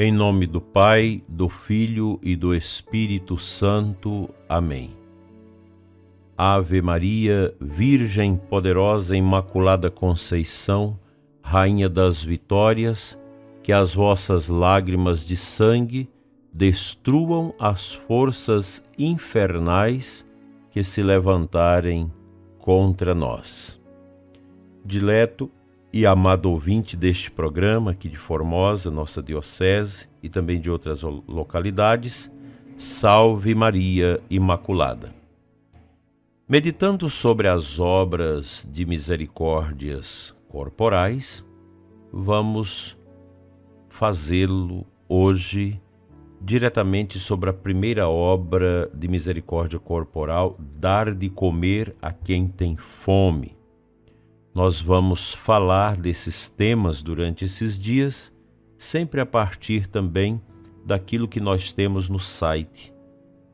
Em nome do Pai, do Filho e do Espírito Santo. Amém. Ave Maria, Virgem poderosa, Imaculada Conceição, Rainha das Vitórias, que as vossas lágrimas de sangue destruam as forças infernais que se levantarem contra nós. Dileto e amado ouvinte deste programa aqui de Formosa, nossa diocese, e também de outras localidades, Salve Maria Imaculada. Meditando sobre as obras de misericórdias corporais, vamos fazê-lo hoje diretamente sobre a primeira obra de misericórdia corporal, dar de comer a quem tem fome. Nós vamos falar desses temas durante esses dias, sempre a partir também daquilo que nós temos no site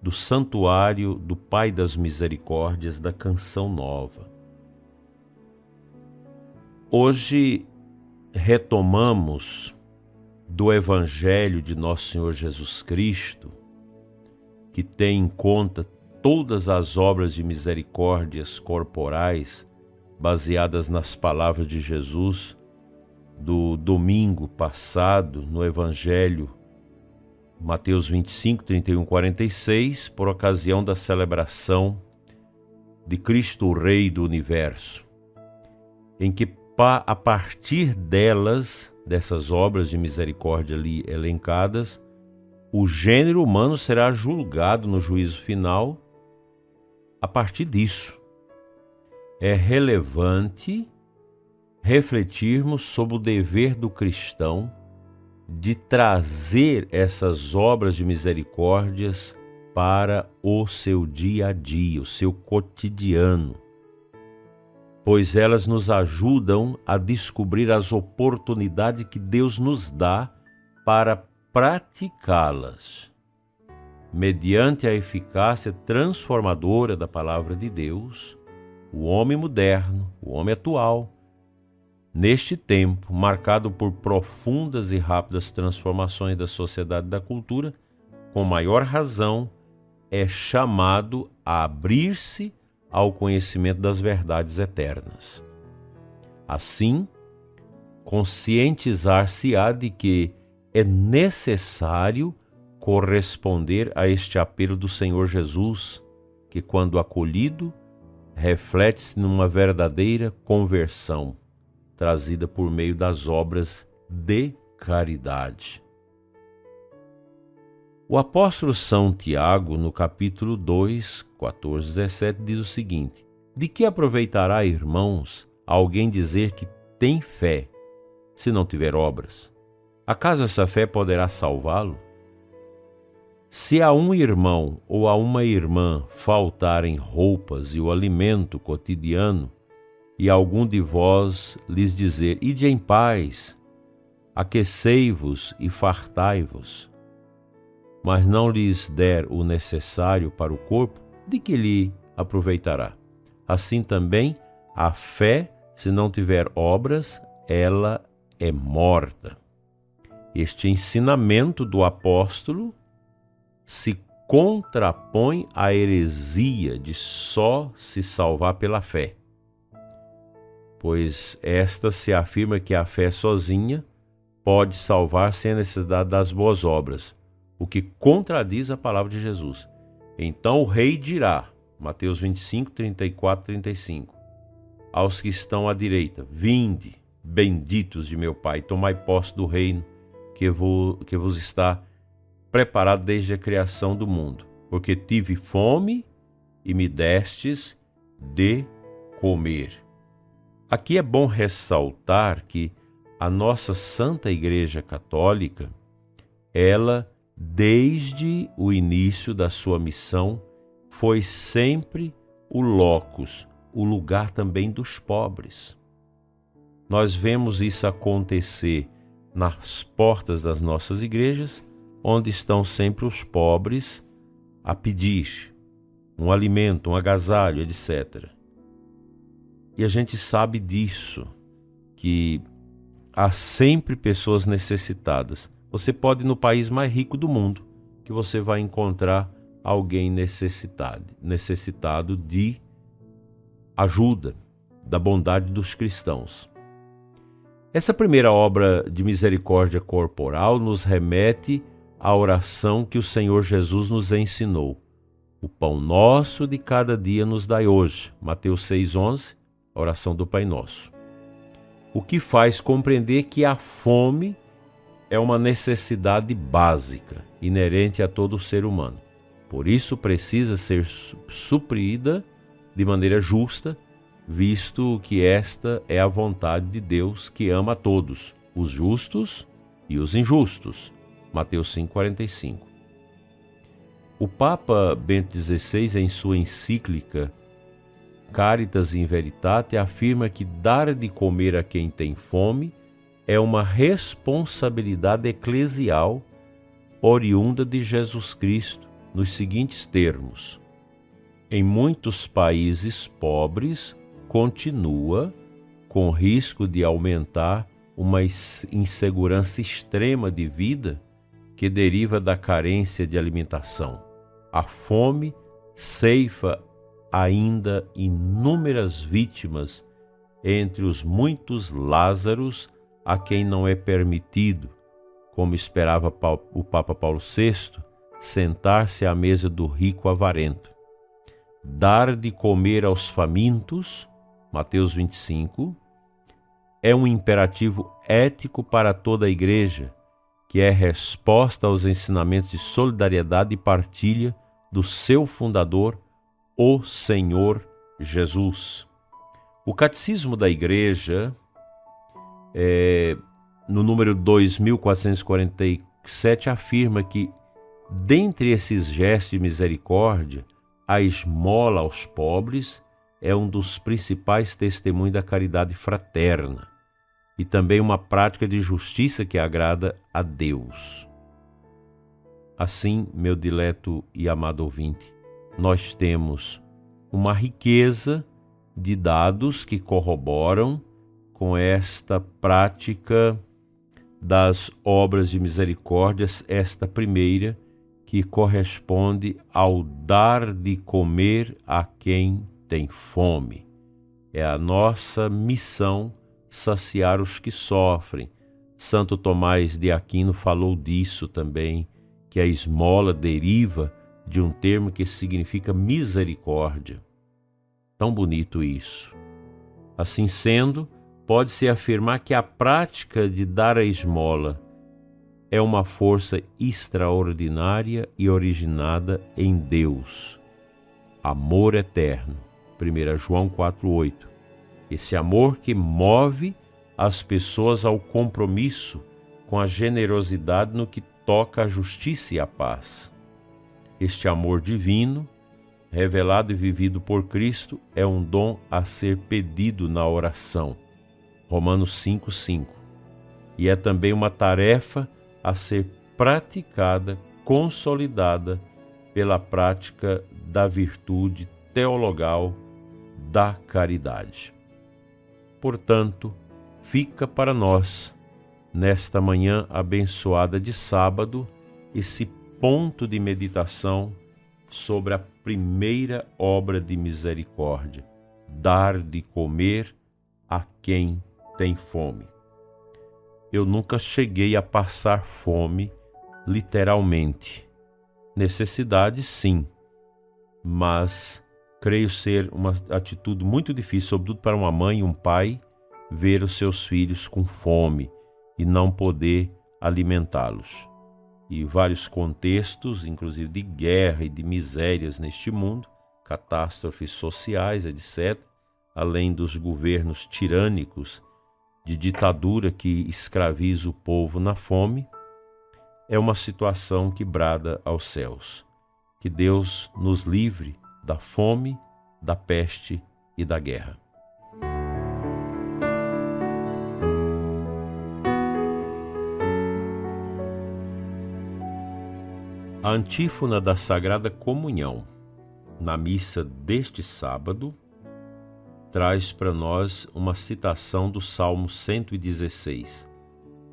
do Santuário do Pai das Misericórdias da Canção Nova. Hoje retomamos do Evangelho de Nosso Senhor Jesus Cristo, que tem em conta todas as obras de misericórdias corporais baseadas nas palavras de Jesus do domingo passado, no Evangelho, Mateus 25, 31, 46, por ocasião da celebração de Cristo, o Rei do Universo, em que a partir dessas obras de misericórdia ali elencadas, o gênero humano será julgado no juízo final a partir disso. É relevante refletirmos sobre o dever do cristão de trazer essas obras de misericórdias para o seu dia a dia, o seu cotidiano, pois elas nos ajudam a descobrir as oportunidades que Deus nos dá para praticá-las, mediante a eficácia transformadora da palavra de Deus. O homem moderno, o homem atual, neste tempo marcado por profundas e rápidas transformações da sociedade e da cultura, com maior razão, é chamado a abrir-se ao conhecimento das verdades eternas. Assim, conscientizar-se-á de que é necessário corresponder a este apelo do Senhor Jesus, que, quando acolhido, reflete-se numa verdadeira conversão, trazida por meio das obras de caridade. O apóstolo São Tiago, no capítulo 2, 14, 17, diz o seguinte: de que aproveitará, irmãos, alguém dizer que tem fé, se não tiver obras? Acaso essa fé poderá salvá-lo? Se a um irmão ou a uma irmã faltarem roupas e o alimento cotidiano, e algum de vós lhes dizer: ide em paz, aquecei-vos e fartai-vos, mas não lhes der o necessário para o corpo, de que lhe aproveitará? Assim também, a fé, se não tiver obras, ela é morta. Este ensinamento do apóstolo se contrapõe à heresia de só se salvar pela fé, pois esta se afirma que a fé sozinha pode salvar sem a necessidade das boas obras, o que contradiz a palavra de Jesus. Então o rei dirá, Mateus 25, 34, 35, aos que estão à direita: vinde, benditos de meu Pai, tomai posse do reino que vos está preparado desde a criação do mundo, porque tive fome e me destes de comer. Aqui é bom ressaltar que a nossa Santa Igreja Católica, ela, desde o início da sua missão, foi sempre o locus, o lugar também dos pobres. Nós vemos isso acontecer nas portas das nossas igrejas, onde estão sempre os pobres a pedir um alimento, um agasalho, etc. E a gente sabe disso, que há sempre pessoas necessitadas. Você pode ir no país mais rico do mundo, que você vai encontrar alguém necessitado de ajuda, da bondade dos cristãos. Essa primeira obra de misericórdia corporal nos remete à oração que o Senhor Jesus nos ensinou. O pão nosso de cada dia nos dai hoje. Mateus 6,11, a oração do Pai Nosso. O que faz compreender que a fome é uma necessidade básica, inerente a todo ser humano. Por isso precisa ser suprida de maneira justa, visto que esta é a vontade de Deus que ama a todos, os justos e os injustos. Mateus 5,45. O Papa Bento XVI, em sua encíclica Caritas in Veritate, afirma que dar de comer a quem tem fome é uma responsabilidade eclesial oriunda de Jesus Cristo, nos seguintes termos: em muitos países pobres, continua com risco de aumentar uma insegurança extrema de vida que deriva da carência de alimentação. A fome ceifa ainda inúmeras vítimas entre os muitos Lázaros a quem não é permitido, como esperava o Papa Paulo VI, sentar-se à mesa do rico avarento. Dar de comer aos famintos, Mateus 25, é um imperativo ético para toda a Igreja, que é resposta aos ensinamentos de solidariedade e partilha do seu fundador, o Senhor Jesus. O Catecismo da Igreja, no número 2447, afirma que, dentre esses gestos de misericórdia, a esmola aos pobres é um dos principais testemunhos da caridade fraterna e também uma prática de justiça que agrada a Deus. Assim, meu dileto e amado ouvinte, nós temos uma riqueza de dados que corroboram com esta prática das obras de misericórdia, esta primeira, que corresponde ao dar de comer a quem tem fome. É a nossa missão saciar os que sofrem. Santo Tomás de Aquino falou disso também, que a esmola deriva de um termo que significa misericórdia. Tão bonito isso. Assim sendo, pode-se afirmar que a prática de dar a esmola é uma força extraordinária e originada em Deus. Amor eterno. 1 João 4,8. Esse amor que move as pessoas ao compromisso com a generosidade no que toca à justiça e à paz. Este amor divino, revelado e vivido por Cristo, é um dom a ser pedido na oração. Romanos 5,5. E é também uma tarefa a ser praticada, consolidada pela prática da virtude teologal da caridade. Portanto, fica para nós, nesta manhã abençoada de sábado, esse ponto de meditação sobre a primeira obra de misericórdia: dar de comer a quem tem fome. Eu nunca cheguei a passar fome, literalmente. Necessidade, sim, mas creio ser uma atitude muito difícil, sobretudo para uma mãe e um pai, ver os seus filhos com fome e não poder alimentá-los. E vários contextos, inclusive de guerra e de misérias neste mundo, catástrofes sociais, etc., além dos governos tirânicos de ditadura que escraviza o povo na fome, é uma situação que brada aos céus. Que Deus nos livre da fome, da peste e da guerra. A antífona da Sagrada Comunhão, na missa deste sábado, traz para nós uma citação do Salmo 116.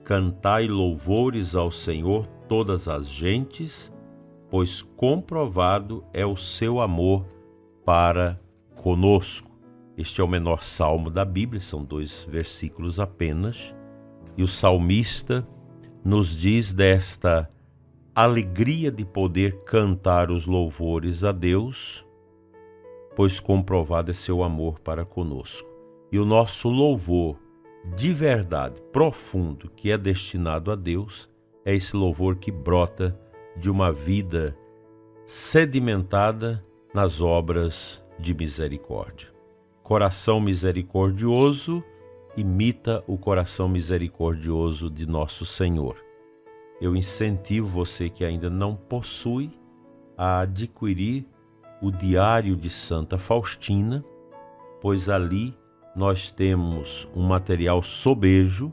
Cantai louvores ao Senhor todas as gentes, pois comprovado é o seu amor para conosco. Este é o menor salmo da Bíblia, são 2 versículos apenas, e o salmista nos diz desta alegria de poder cantar os louvores a Deus, pois comprovado é seu amor para conosco. E o nosso louvor de verdade, profundo, que é destinado a Deus, é esse louvor que brota de uma vida sedimentada nas obras de misericórdia. Coração misericordioso imita o coração misericordioso de nosso Senhor. Eu incentivo você que ainda não possui a adquirir o Diário de Santa Faustina, pois ali nós temos um material sobejo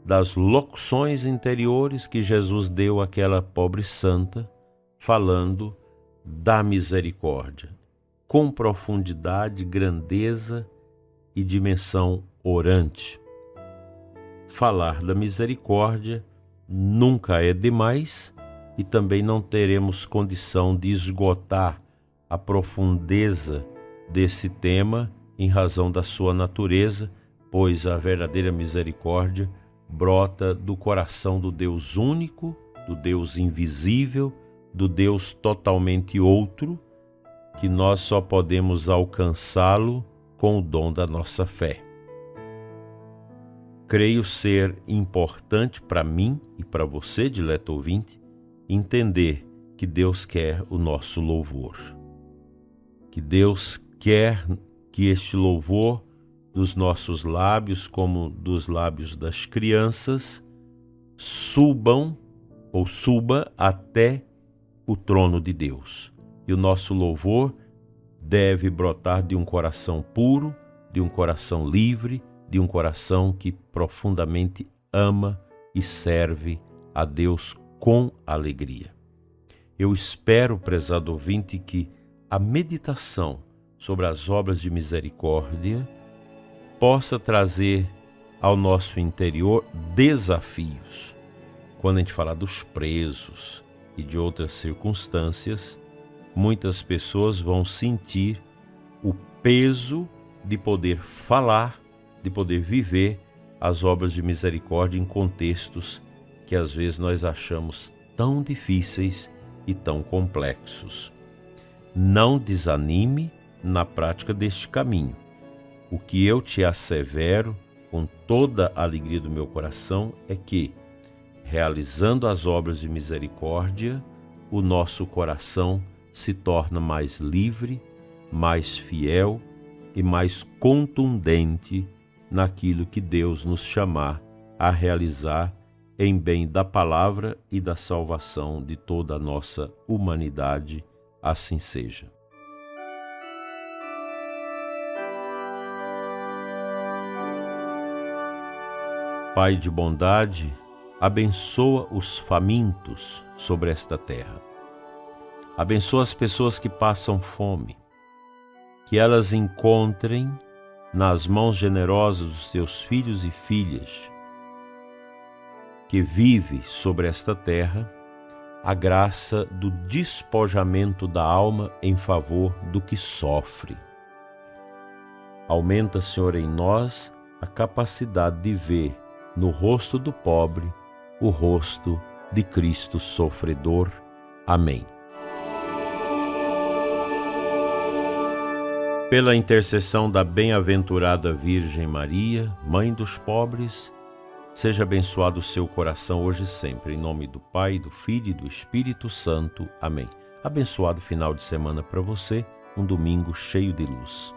das locuções interiores que Jesus deu àquela pobre santa, falando da misericórdia, com profundidade, grandeza e dimensão orante. Falar da misericórdia nunca é demais e também não teremos condição de esgotar a profundeza desse tema em razão da sua natureza, pois a verdadeira misericórdia brota do coração do Deus único, do Deus invisível, do Deus totalmente outro, que nós só podemos alcançá-lo com o dom da nossa fé. Creio ser importante para mim e para você, dileto ouvinte, entender que Deus quer o nosso louvor. Que Deus quer que este louvor dos nossos lábios, como dos lábios das crianças, suba até o trono de Deus. E o nosso louvor deve brotar de um coração puro, de um coração livre, de um coração que profundamente ama e serve a Deus com alegria. Eu espero, prezado ouvinte, que a meditação sobre as obras de misericórdia possa trazer ao nosso interior desafios. Quando a gente fala dos presos e de outras circunstâncias, muitas pessoas vão sentir o peso de poder falar, de poder viver as obras de misericórdia em contextos que às vezes nós achamos tão difíceis e tão complexos. Não desanime na prática deste caminho. O que eu te assevero com toda a alegria do meu coração é que, realizando as obras de misericórdia, o nosso coração se torna mais livre, mais fiel e mais contundente naquilo que Deus nos chamar a realizar em bem da palavra e da salvação de toda a nossa humanidade. Assim seja. Pai de bondade, abençoa os famintos sobre esta terra. Abençoa as pessoas que passam fome, que elas encontrem nas mãos generosas dos teus filhos e filhas, que vive sobre esta terra, a graça do despojamento da alma em favor do que sofre. Aumenta, Senhor, em nós a capacidade de ver no rosto do pobre o rosto de Cristo sofredor. Amém. Pela intercessão da bem-aventurada Virgem Maria, Mãe dos pobres, seja abençoado o seu coração hoje e sempre. Em nome do Pai, do Filho e do Espírito Santo. Amém. Abençoado final de semana para você, um domingo cheio de luz.